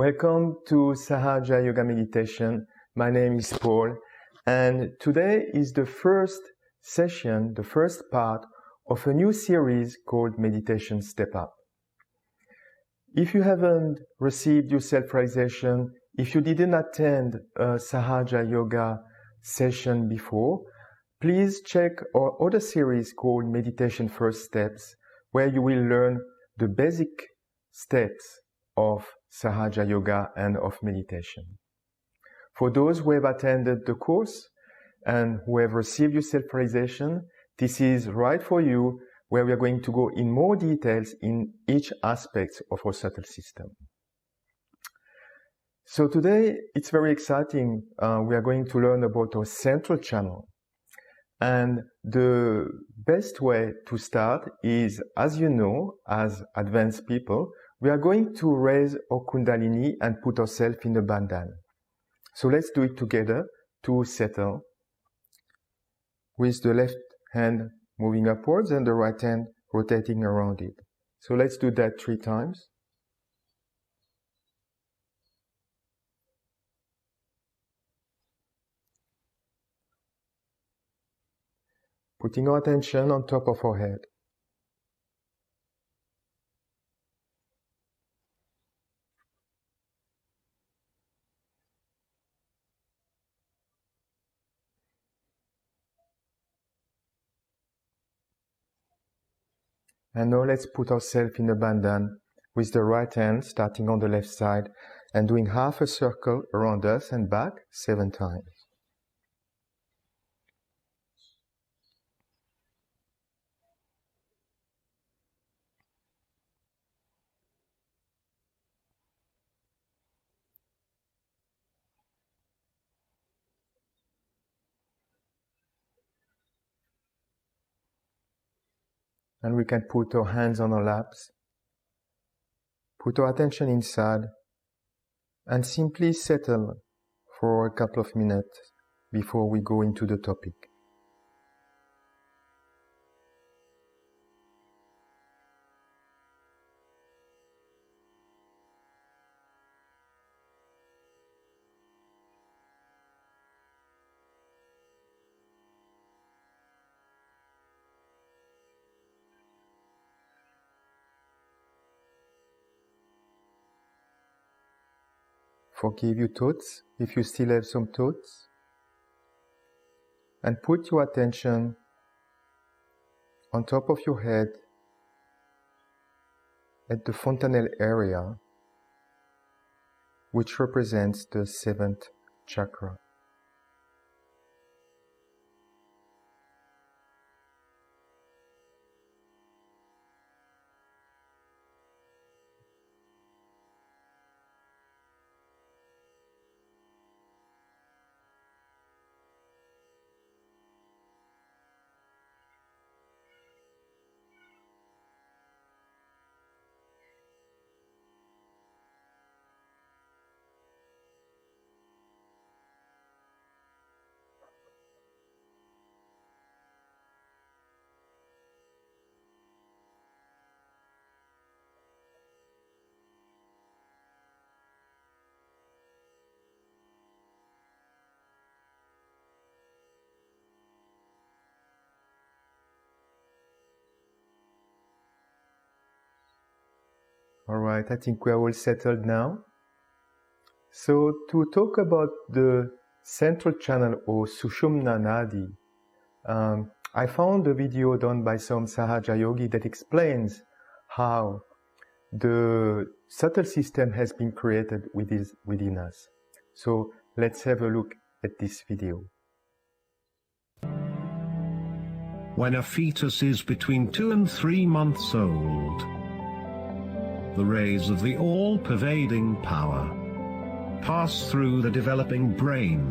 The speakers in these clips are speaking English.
Welcome to Sahaja Yoga Meditation. My name is Paul, and today is the first session, the first part of a new series called Meditation Step Up. If you haven't received your self-realization, if you didn't attend a Sahaja Yoga session before, please check our other series called Meditation First Steps, where you will learn the basic steps of Sahaja Yoga and of meditation. For those who have attended the course and who have received your self-realization, this is right for you, where we are going to go in more details in each aspect of our subtle system. So today it's very exciting. We are going to learn about our central channel. And the best way to start is, as you know, as advanced people, we are going to raise our Kundalini and put ourselves in a bandhan. So let's do it together to settle, with the left hand moving upwards and the right hand rotating around it. So let's do that 3 times. Putting our attention on top of our head. And now let's put ourselves in a bandhan with the right hand starting on the left side and doing half a circle around us and back 7 times. And we can put our hands on our laps, put our attention inside, and simply settle for a couple of minutes before we go into the topic. Forgive your thoughts if you still have some thoughts, and put your attention on top of your head at the fontanelle area, which represents the 7th chakra. Alright, I think we are all settled now. So to talk about the central channel or Sushumna Nadhi, I found a video done by some Sahaja yogi that explains how the subtle system has been created within us. So let's have a look at this video. When a fetus is between 2 and 3 months old, the rays of the all-pervading power pass through the developing brain.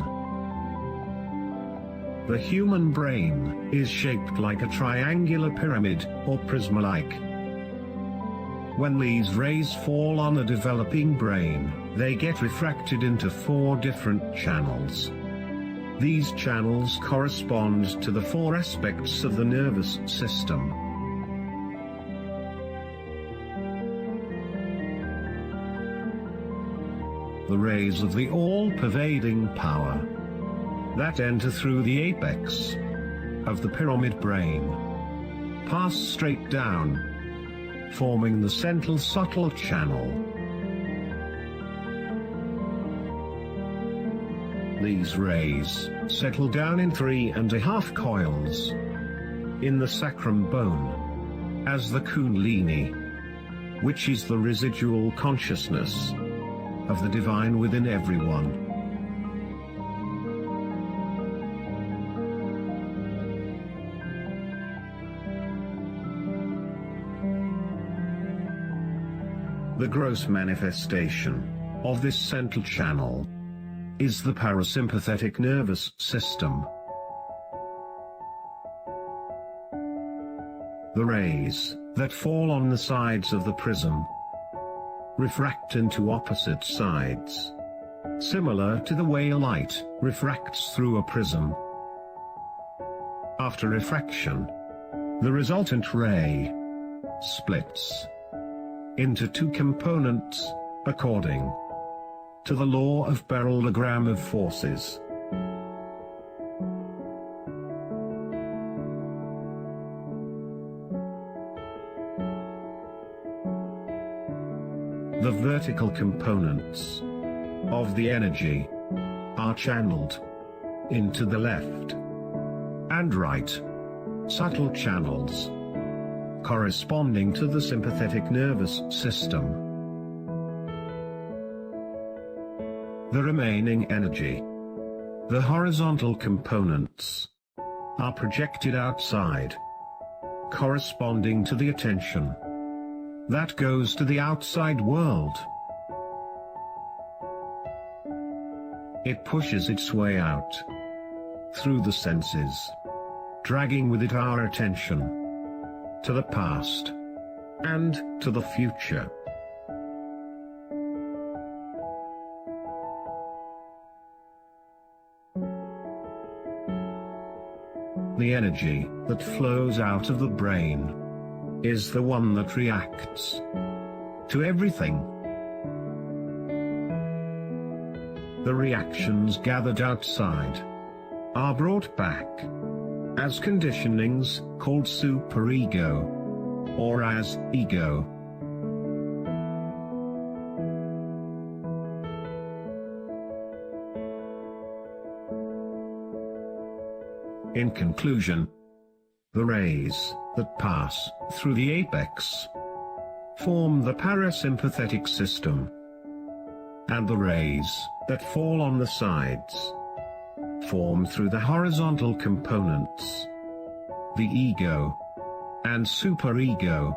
The human brain is shaped like a triangular pyramid or prisma-like. When these rays fall on a developing brain, they get refracted into 4 different channels. These channels correspond to the 4 aspects of the nervous system. the rays of the all-pervading power that enter through the apex of the pyramid brain pass straight down, forming the central subtle channel. These rays settle down in 3.5 coils in the sacrum bone as the Kundalini, which is the residual consciousness of the divine within everyone. The gross manifestation of this central channel is the parasympathetic nervous system. The rays that fall on the sides of the prism refract into opposite sides, similar to the way light refracts through a prism. After refraction, the resultant ray splits into two components, according to the law of parallelogram of forces. The vertical components of the energy are channeled into the left and right subtle channels corresponding to the sympathetic nervous system. The remaining energy, the horizontal components, are projected outside, corresponding to the attention that goes to the outside world. It pushes its way out through the senses, dragging with it our attention to the past and to the future. The energy that flows out of the brain is the one that reacts to everything. The reactions gathered outside are brought back as conditionings called superego, or as ego. In conclusion, the rays that pass through the apex form the parasympathetic system, and the rays that fall on the sides form through the horizontal components, the ego and superego,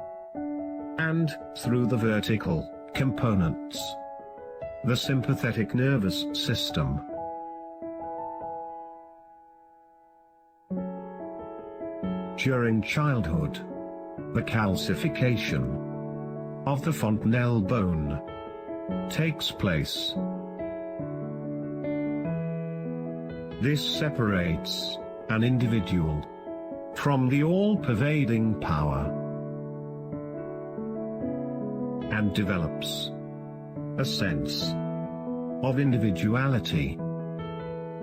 and through the vertical components, the sympathetic nervous system. During childhood, the calcification of the fontanelle bone takes place. This separates an individual from the all-pervading power and develops a sense of individuality.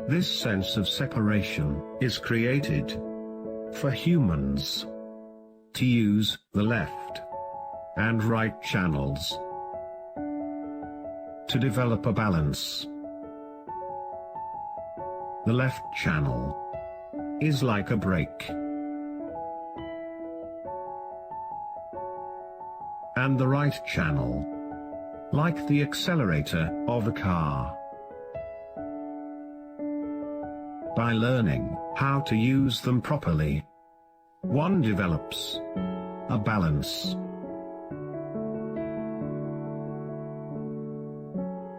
This sense of separation is created for humans to use the left and right channels to develop a balance. The left channel is like a brake, and the right channel like the accelerator of a car. By learning how to use them properly, one develops a balance.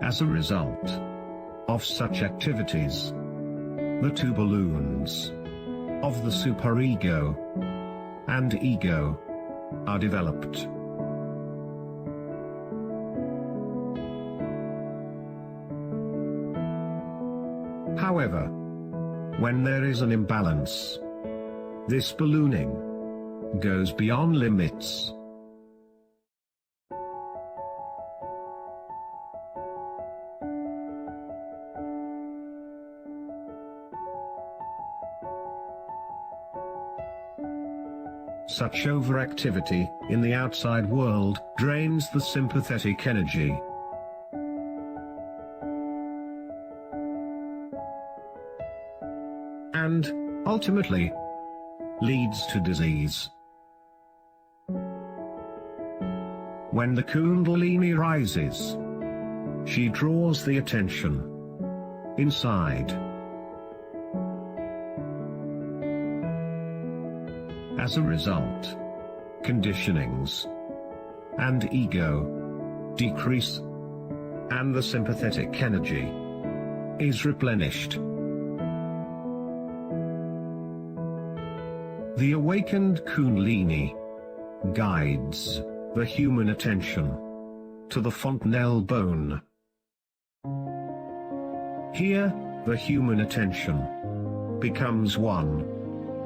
As a result of such activities, the two balloons of the superego and ego are developed. However, when there is an imbalance, this ballooning goes beyond limits. Such overactivity in the outside world drains the sympathetic energy. And, ultimately, leads to disease. When the Kundalini rises, she draws the attention inside. As a result, conditionings and ego decrease, and the sympathetic energy is replenished. The awakened Kundalini guides the human attention to the fontanelle bone. Here, the human attention becomes one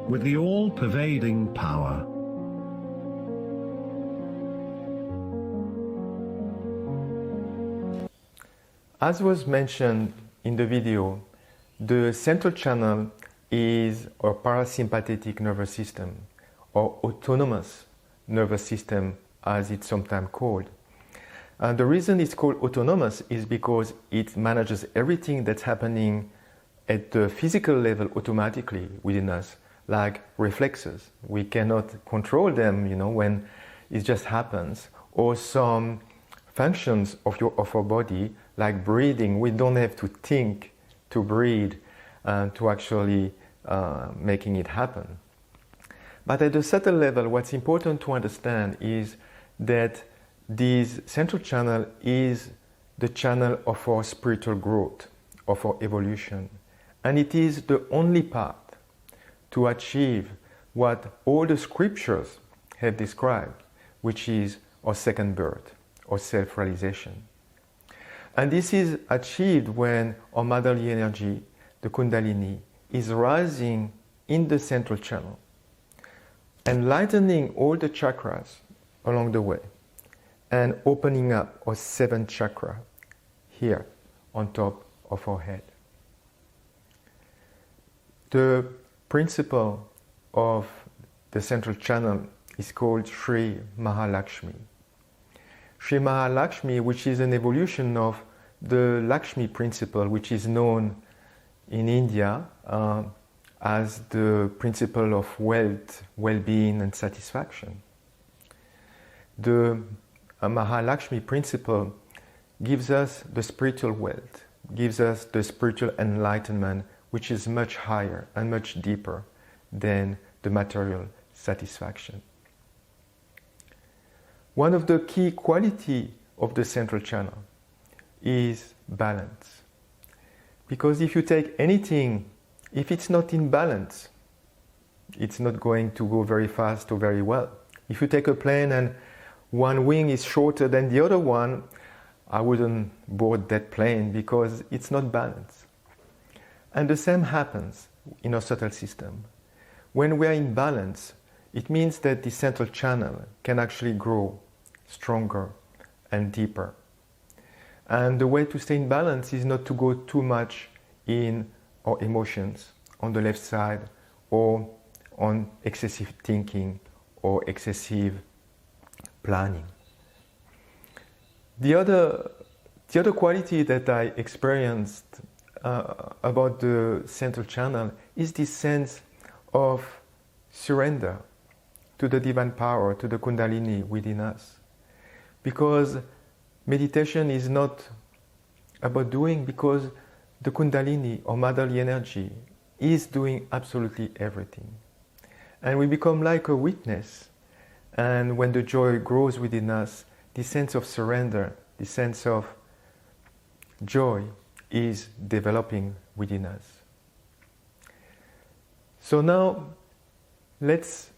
with the all-pervading power. As was mentioned in the video, the central channel is our parasympathetic nervous system, or autonomous nervous system as it's sometimes called. And the reason it's called autonomous is because it manages everything that's happening at the physical level automatically within us, like reflexes. We cannot control them, when it just happens. Or some functions of our body, like breathing. We don't have to think to breathe to actually making it happen. But at a subtle level, what's important to understand is that this central channel is the channel of our spiritual growth, of our evolution. And it is the only path to achieve what all the scriptures have described, which is our second birth, or self-realization. And this is achieved when our motherly energy, the Kundalini, is rising in the central channel, enlightening all the chakras along the way, and opening up our seventh chakra here on top of our head. The principle of the central channel is called Shri Mahalakshmi. Shri Mahalakshmi, which is an evolution of the Lakshmi principle, which is known in India as the principle of wealth, well-being and satisfaction. The Mahalakshmi principle gives us the spiritual wealth, gives us the spiritual enlightenment, which is much higher and much deeper than the material satisfaction. One of the key qualities of the central channel is balance. Because if you take anything, if it's not in balance, it's not going to go very fast or very well. If you take a plane and one wing is shorter than the other one, I wouldn't board that plane because it's not balanced. And the same happens in our subtle system. When we are in balance, it means that the central channel can actually grow stronger and deeper. And the way to stay in balance is not to go too much in our emotions on the left side, or on excessive thinking or excessive planning. The other quality that I experienced about the central channel is this sense of surrender to the divine power, to the Kundalini within us. Because meditation is not about doing, because the Kundalini, or motherly energy, is doing absolutely everything. And we become like a witness. And when the joy grows within us, the sense of surrender, the sense of joy is developing within us. So now, let's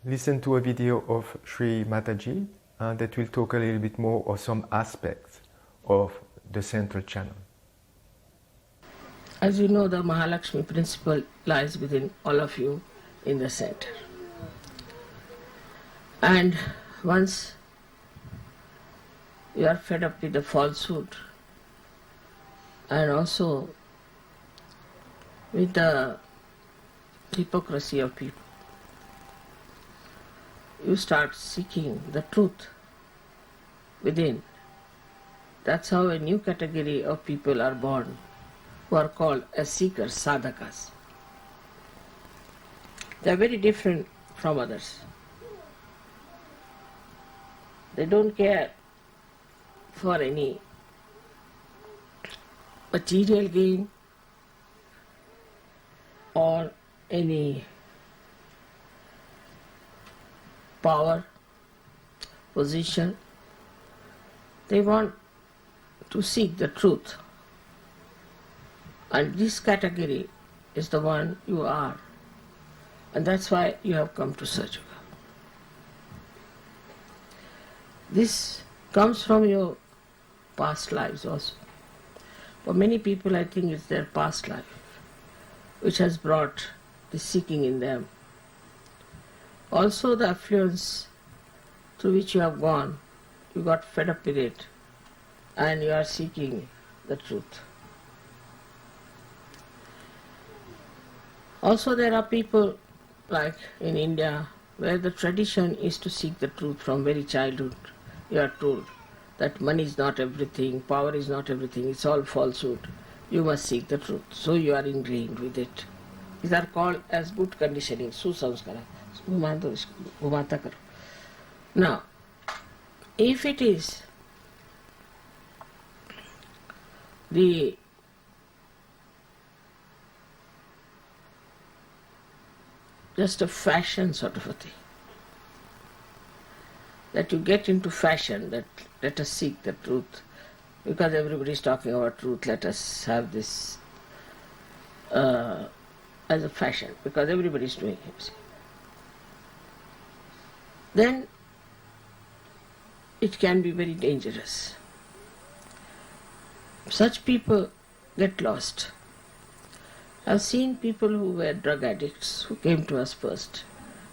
listen to a video of Shri Mataji that will talk a little bit more of some aspects of the central channel. As you know, the Mahalakshmi principle lies within all of you in the center. And once you are fed up with the falsehood and also with the hypocrisy of people, you start seeking the truth within. That's how a new category of people are born, who are called as seekers, sadhakas. They are very different from others. They don't care for any material gain or any power, position. They want to seek the truth. And this category is the one you are. And that's why you have come to Sahaja. This comes from your past lives also. For many people, I think it's their past life which has brought the seeking in them. Also the affluence through which you have gone, you got fed up with it and you are seeking the truth. Also there are people like in India where the tradition is to seek the truth from very childhood. You are told that money is not everything, power is not everything, it's all falsehood. You must seek the truth. So you are ingrained with it. These are called as good conditioning, susamskara. Now, if it is the just a fashion sort of a thing, that you get into fashion, that let us seek the truth, because everybody is talking about truth, let us have this as a fashion, because everybody is doing it. Then it can be very dangerous. Such people get lost. I've seen people who were drug addicts who came to us first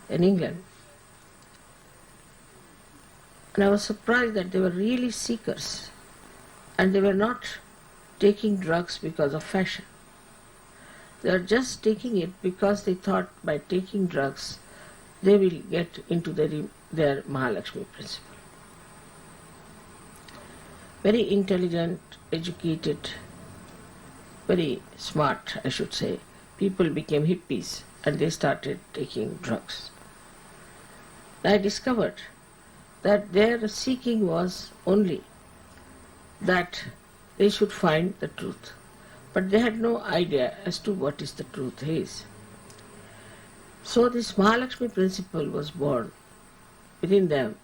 in England. And I was surprised that they were really seekers and they were not taking drugs because of fashion. They are just taking it because they thought by taking drugs they will get into their Mahalakshmi principle. Very intelligent, educated, very smart, I should say, people became hippies and they started taking drugs. I discovered that their seeking was only that they should find the truth. But they had no idea as to what is the truth is. So this Mahalakshmi principle was born within them,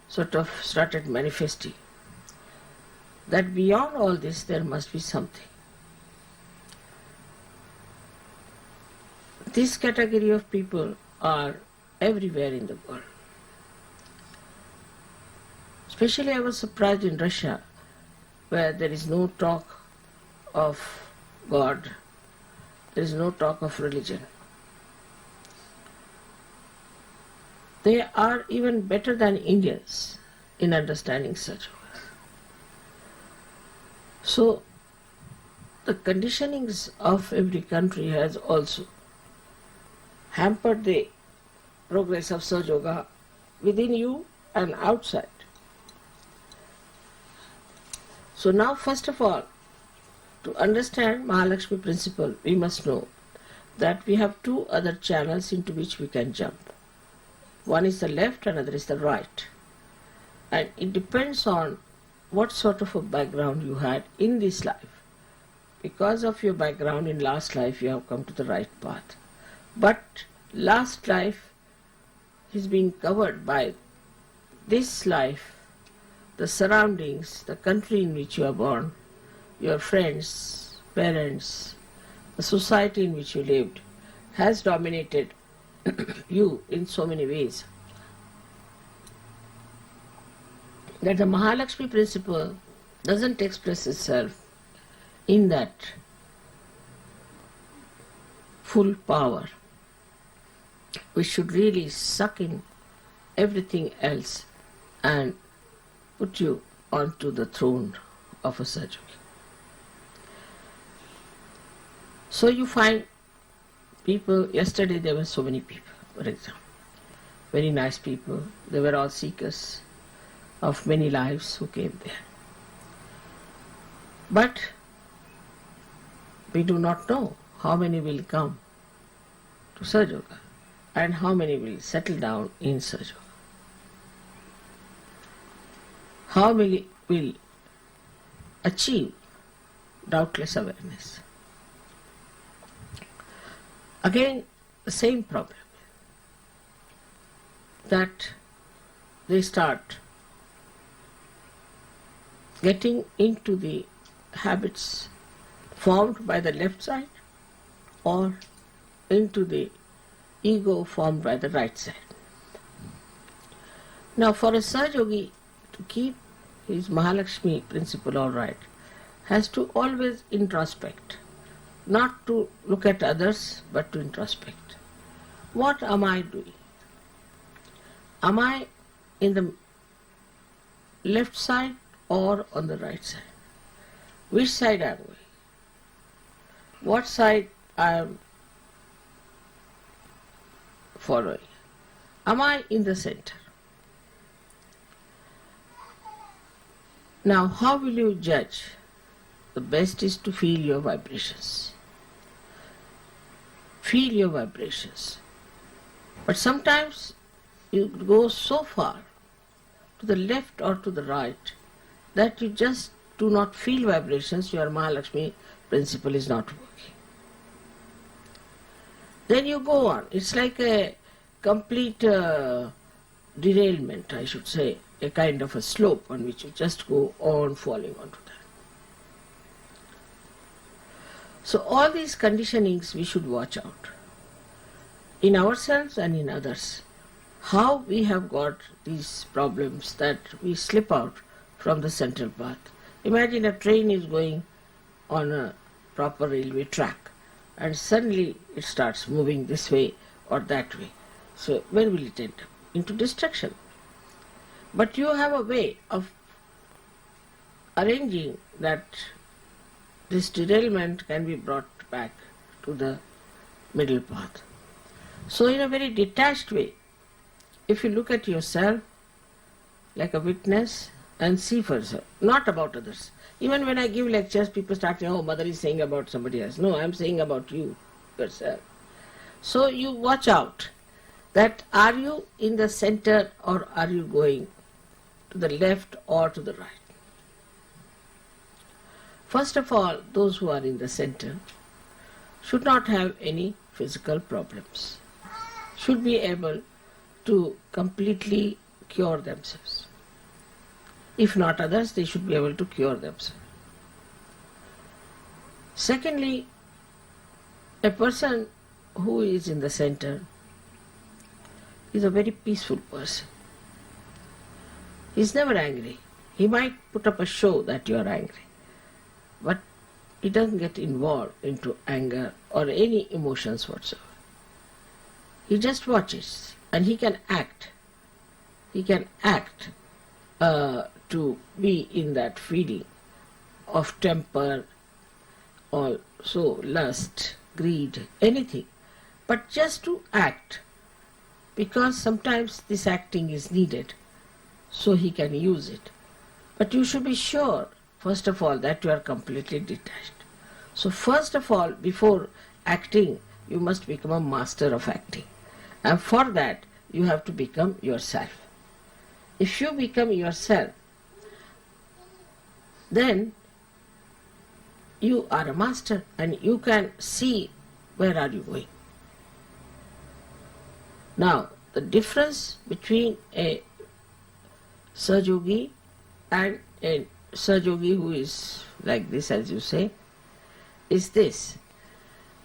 sort of started manifesting, that beyond all this there must be something. This category of people are everywhere in the world. Especially I was surprised in Russia, where there is no talk of God, there is no talk of religion. They are even better than Indians in understanding such. So the conditionings of every country has also hampered the progress of Sahaja Yoga within you and outside. So now first of all, to understand Mahalakshmi principle, we must know that we have two other channels into which we can jump. One is the left, another is the right. And it depends on what sort of a background you had in this life. Because of your background in last life, you have come to the right path. But last life is being covered by this life, the surroundings, the country in which you are born, your friends, parents, the society in which you lived has dominated you in so many ways that the Mahalakshmi principle doesn't express itself in that full power, which should really suck in everything else and put you onto the throne of a Sahaja. So you find people, yesterday there were so many people, for example. very nice people. They were all seekers of many lives who came there. But we do not know how many will come to Sahaja Yoga and how many will settle down in Sahaja Yoga. How many will achieve doubtless awareness. Again, the same problem, that they start getting into the habits formed by the left side or into the ego formed by the right side. Now, for a Sahaja Yogi to keep his Mahalakshmi principle all right, has to always introspect, not to look at others, but to introspect. What am I doing? Am I in the left side or on the right side? Which side am I? What side I am following? Am I in the center? Now, how will you judge? The best is to feel your vibrations. Feel your vibrations. But sometimes you go so far to the left or to the right that you just do not feel vibrations, your Mahalakshmi principle is not working. Then you go on. It's like a complete derailment, I should say, a kind of a slope on which you just go on falling onto that. So all these conditionings we should watch out in ourselves and in others. How we have got these problems that we slip out from the central path. Imagine a train is going on a proper railway track and suddenly it starts moving this way or that way. So where will it end up? Into destruction. But you have a way of arranging that this derailment can be brought back to the middle path. So in a very detached way, if you look at yourself like a witness and see for yourself, not about others. Even when I give lectures, people start saying, oh, mother is saying about somebody else. No, I am saying about you, yourself. So you watch out that are you in the center or are you going to the left or to the right? First of all, those who are in the center should not have any physical problems, should be able to completely cure themselves. If not others, they should be able to cure themselves. Secondly, a person who is in the center is a very peaceful person. He is never angry. He might put up a show that you are angry, but he doesn't get involved into anger or any emotions whatsoever. He just watches and he can act. He can act to be in that feeling of temper, also lust, greed, anything, but just to act, because sometimes this acting is needed, so he can use it. But you should be sure, first of all, that you are completely detached. So first of all, before acting, you must become a master of acting. And for that, you have to become yourself. If you become yourself, then you are a master and you can see where are you going. Now, the difference between a Sahaja Yogi and a Sahaja Yogi who is like this, as you say, is this,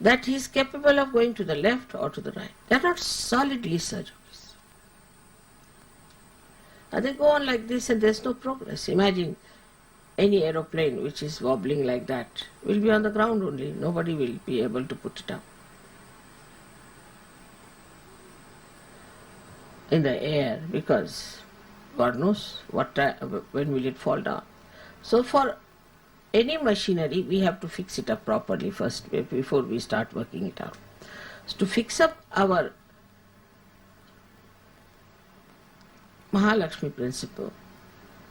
that he is capable of going to the left or to the right. They are not solidly Sahaja Yogis. And they go on like this and there is no progress. Imagine any aeroplane which is wobbling like that will be on the ground only. Nobody will be able to put it up in the air, because God knows when will it fall down. So for any machinery, we have to fix it up properly first before we start working it out. So to fix up our Mahalakshmi principle,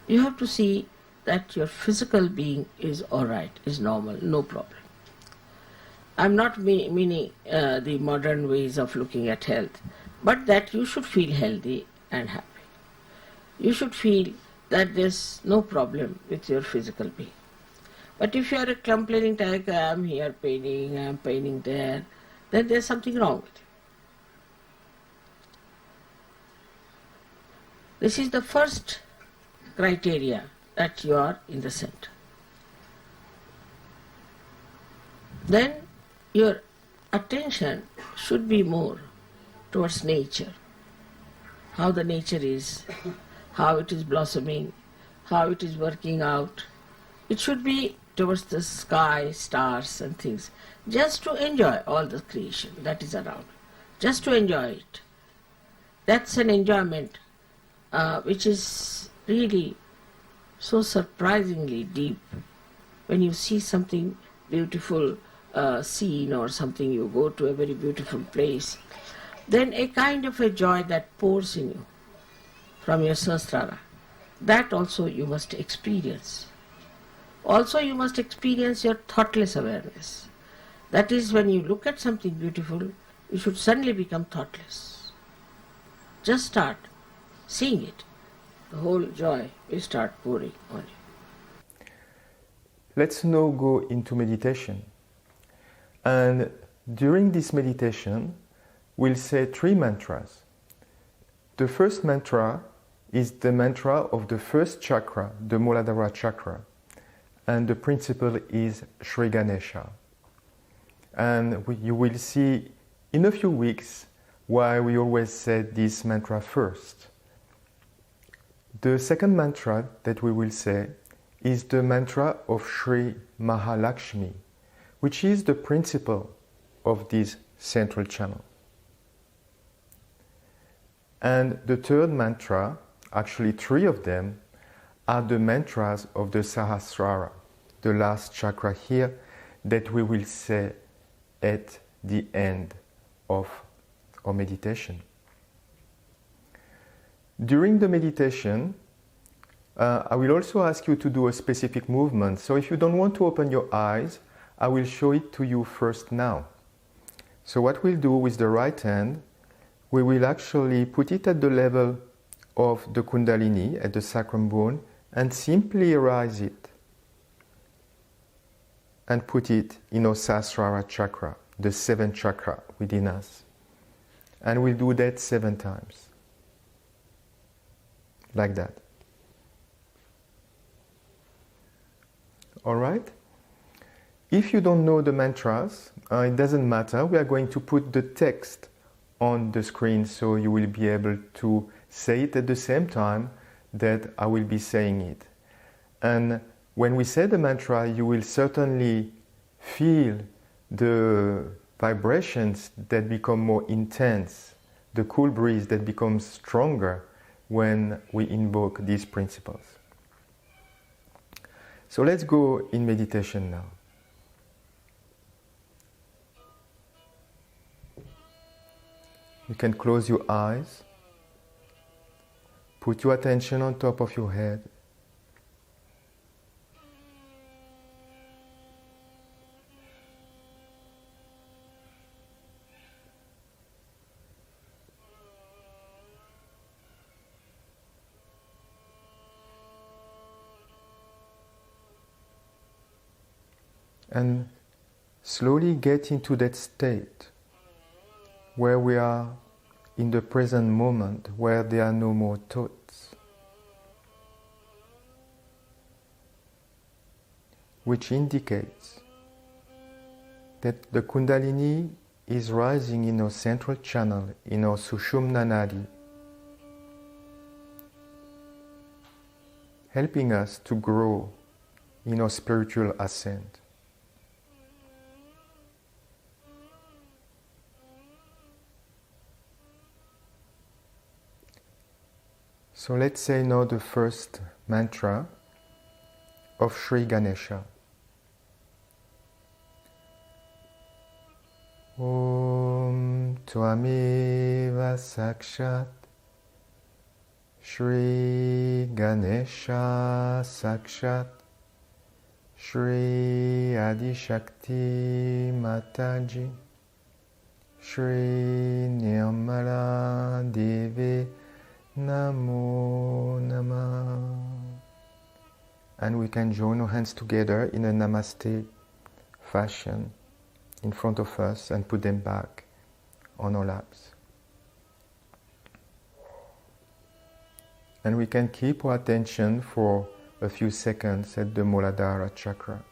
you have to see that your physical being is alright, is normal, no problem. I'm not meaning the modern ways of looking at health, but that you should feel healthy and happy. You should feel that there's no problem with your physical being. But if you are a complaining type, I'm here paining, I'm paining there, then there's something wrong with you. This is the first criteria that you are in the center. Then your attention should be more towards nature, how the nature is, how it is blossoming, how it is working out. It should be towards the sky, stars and things, just to enjoy all the creation that is around, just to enjoy it. That's an enjoyment which is really so surprisingly deep. When you see something beautiful scene or something, you go to a very beautiful place, then a kind of a joy that pours in you from your sahasrara, that also you must experience. Also you must experience your thoughtless awareness. That is, when you look at something beautiful, you should suddenly become thoughtless. Just start seeing it. The whole joy will start pouring on you. Let's now go into meditation. And during this meditation, we'll say 3 mantras. The first mantra is the mantra of the first chakra, the Muladhara chakra. And the principle is Shri Ganesha. And you will see in a few weeks why we always say this mantra first. The second mantra that we will say is the mantra of Shri Mahalakshmi, which is the principle of this central channel. And the third mantra, actually 3 of them, are the mantras of the Sahasrara, the last chakra here, that we will say at the end of our meditation. During the meditation, I will also ask you to do a specific movement. So if you don't want to open your eyes, I will show it to you first now. So what we'll do with the right hand, we will actually put it at the level of the Kundalini, at the sacrum bone, and simply raise it and put it in our Sahasrara chakra, the 7th chakra within us. And we'll do that 7 times. Like that. Alright? If you don't know the mantras, it doesn't matter. We are going to put the text on the screen so you will be able to say it at the same time that I will be saying it. And when we say the mantra, you will certainly feel the vibrations that become more intense, the cool breeze that becomes stronger when we invoke these principles. So let's go in meditation now. You can close your eyes, put your attention on top of your head. And slowly get into that state where we are in the present moment, where there are no more thoughts, which indicates that the Kundalini is rising in our central channel, in our Sushumna Nadhi, helping us to grow in our spiritual ascent. So let's say now the first mantra of Shri Ganesha. Om Tvameva Sakshat Shri Ganesha Sakshat, Shri Adishakti Mataji, Shri Nirmala Devi Namo Namah. And we can join our hands together in a Namaste fashion in front of us and put them back on our laps. And we can keep our attention for a few seconds at the Muladhara chakra.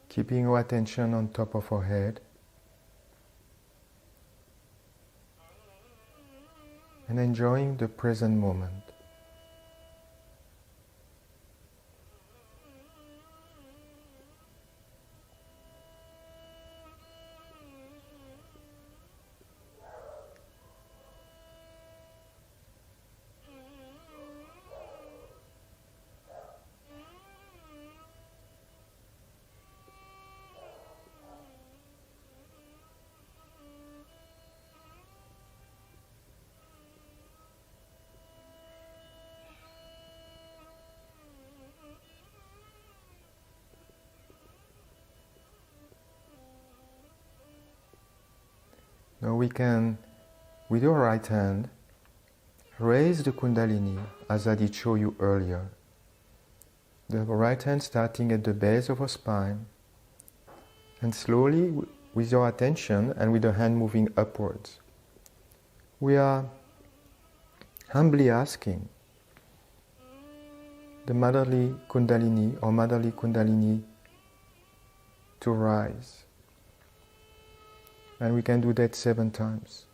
Keeping our attention on top of our head and enjoying the present moment. Now we can, with your right hand, raise the Kundalini as I did show you earlier. The right hand starting at the base of our spine, and slowly, with your attention and with the hand moving upwards, we are humbly asking the motherly Kundalini or motherly Kundalini to rise. And we can do that 7 times.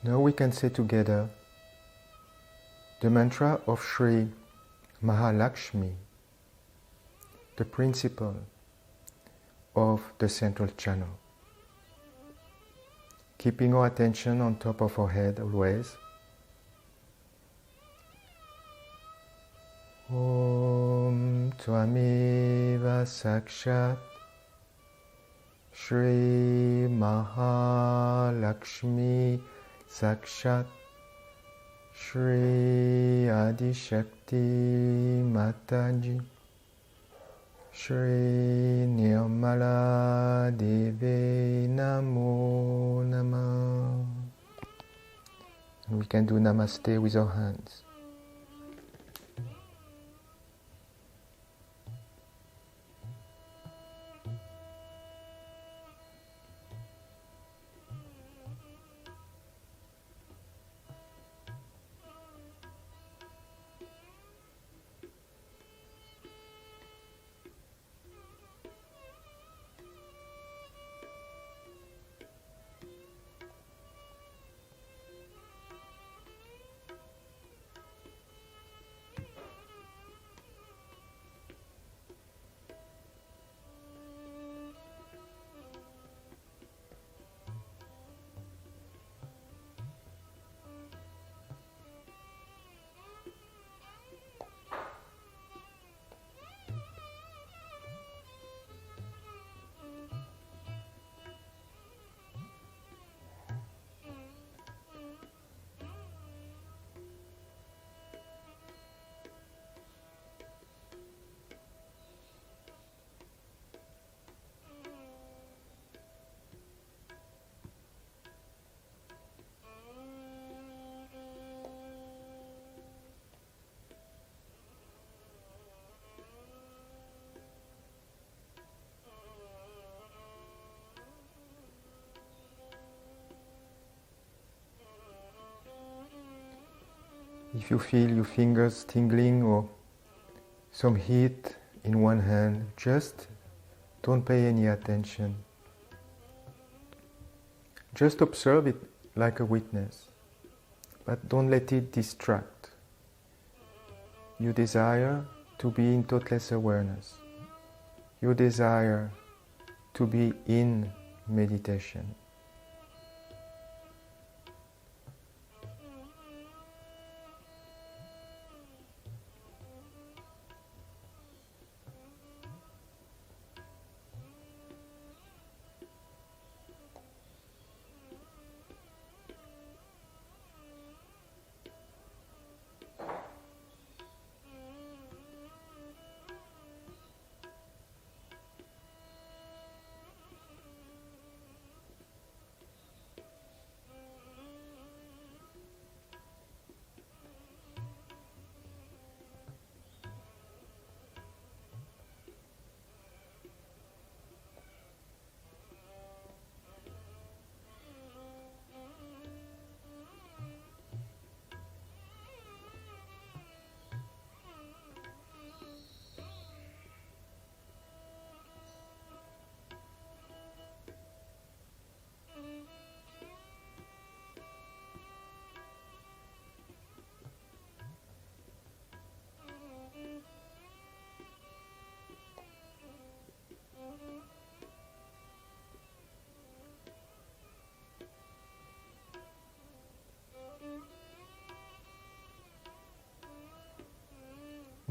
Now we can say together the mantra of Shri Mahalakshmi, the principle of the central channel. Keeping our attention on top of our head always. Om Tvameva Sakshat Shri Mahalakshmi Sakshat Shri Adishakti Mataji Shri Nirmala Devi Namo Namah. And we can do Namaste with our hands. If you feel your fingers tingling or some heat in one hand, just don't pay any attention. Just observe it like a witness, but don't let it distract. You desire to be in thoughtless awareness. You desire to be in meditation.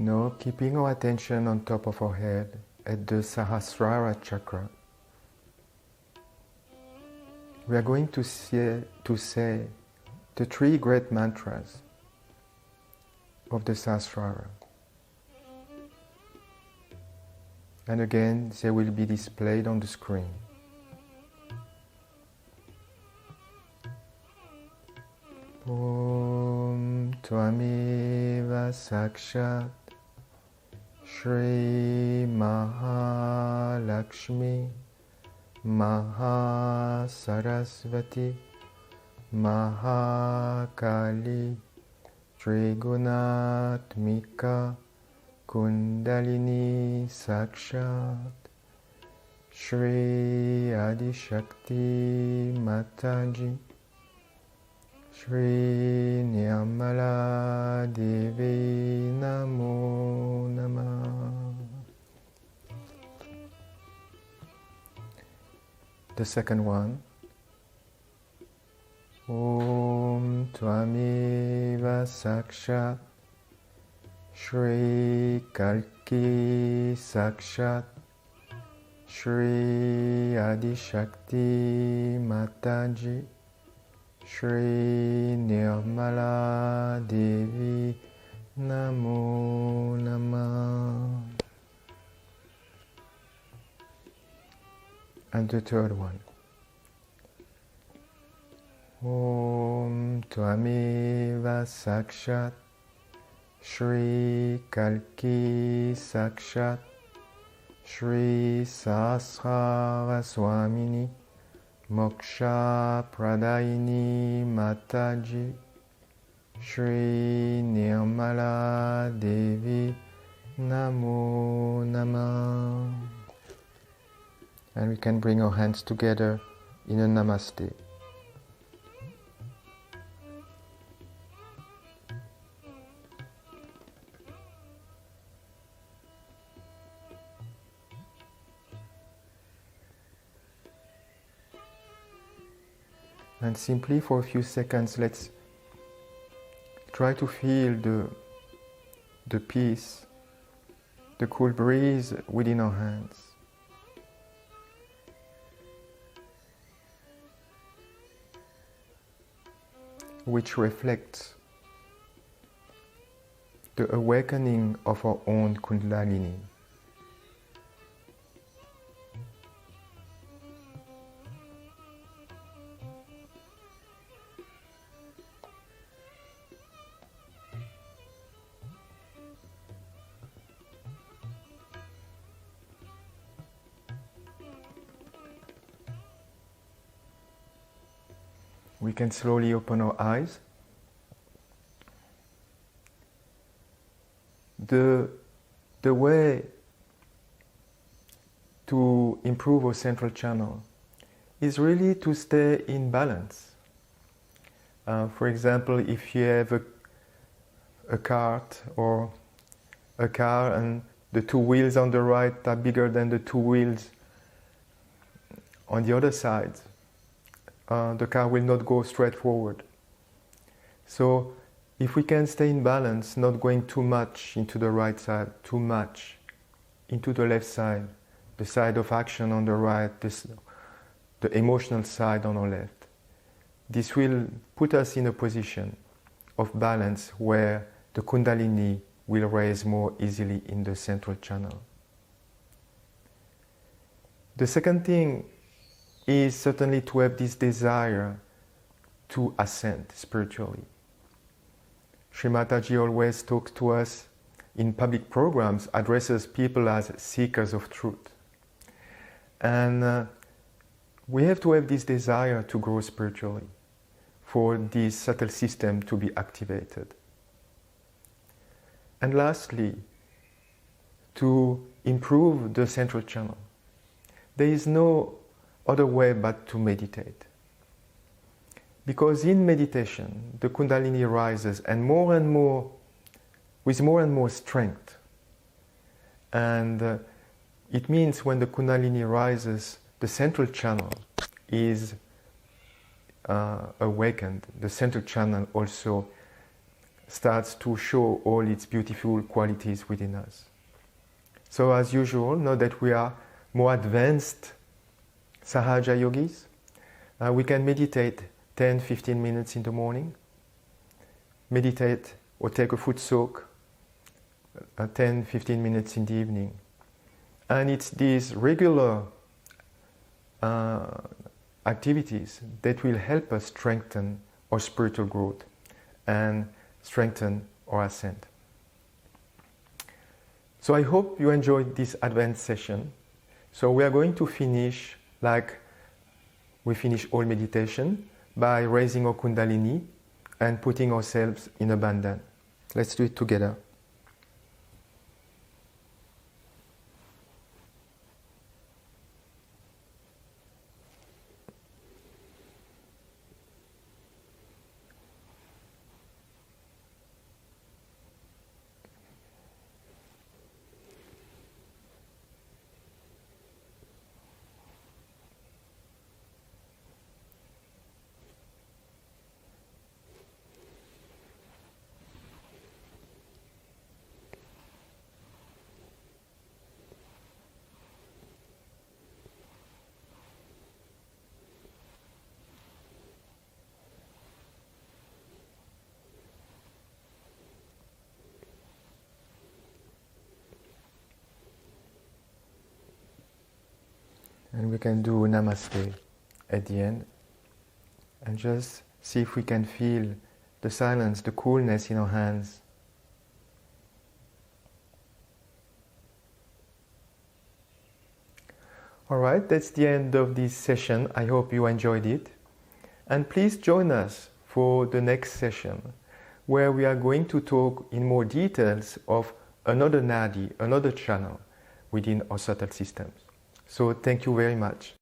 Now, keeping our attention on top of our head at the Sahasrara chakra, we are going to say the three great mantras of the Sahasrara. And again, they will be displayed on the screen. Om Tvameva Sakshat Shri Mahalakshmi Mahasarasvati Mahakali Trigunatmika Kundalini Sakshat Shri Adishakti Mataji Shri Nirmala Devi Namo Namah. The second one. Om Tvameva Sakshat Shri Kalki Sakshat Shri Adishakti Mataji Shri Nirmala Devi Namo Namah. And the third one. Om Tvameva Sakshat Shri Kalki Sakshat Shri Sahasrara Swamini Moksha Pradayini Mataji Shri Nirmala Devi Namo Namah. And we can bring our hands together in a Namaste. And simply for a few seconds, let's try to feel the peace, the cool breeze within our hands. Which reflects the awakening of our own Kundalini. We can slowly open our eyes. the way to improve our central channel is really to stay in balance. For example, if you have a cart or a car and the two wheels on the right are bigger than the two wheels on the other side, the car will not go straight forward. So if we can stay in balance, not going too much into the right side, too much into the left side, the side of action on the right, the emotional side on our left, this will put us in a position of balance where the Kundalini will raise more easily in the central channel. The second thing is certainly to have this desire to ascend spiritually. Shri Mataji always talks to us in public programs, addresses people as seekers of truth. And we have to have this desire to grow spiritually for this subtle system to be activated. And lastly, to improve the central channel. There is no other way but to meditate. Because in meditation, the Kundalini rises and more, with more and more strength. And it means when the Kundalini rises, the central channel is awakened. The central channel also starts to show all its beautiful qualities within us. So as usual, now that we are more advanced Sahaja yogis, we can meditate 10-15 minutes in the morning, meditate or take a foot soak 10-15 minutes in the evening. And it's these regular activities that will help us strengthen our spiritual growth and strengthen our ascent. So I hope you enjoyed this advanced session. So we are going to finish like we finish all meditation by raising our Kundalini and putting ourselves in abandon. Let's do it together. And we can do Namaste at the end and just see if we can feel the silence, the coolness in our hands. Alright, that's the end of this session. I hope you enjoyed it. And please join us for the next session where we are going to talk in more details of another Nadi, another channel within our subtle systems. So thank you very much.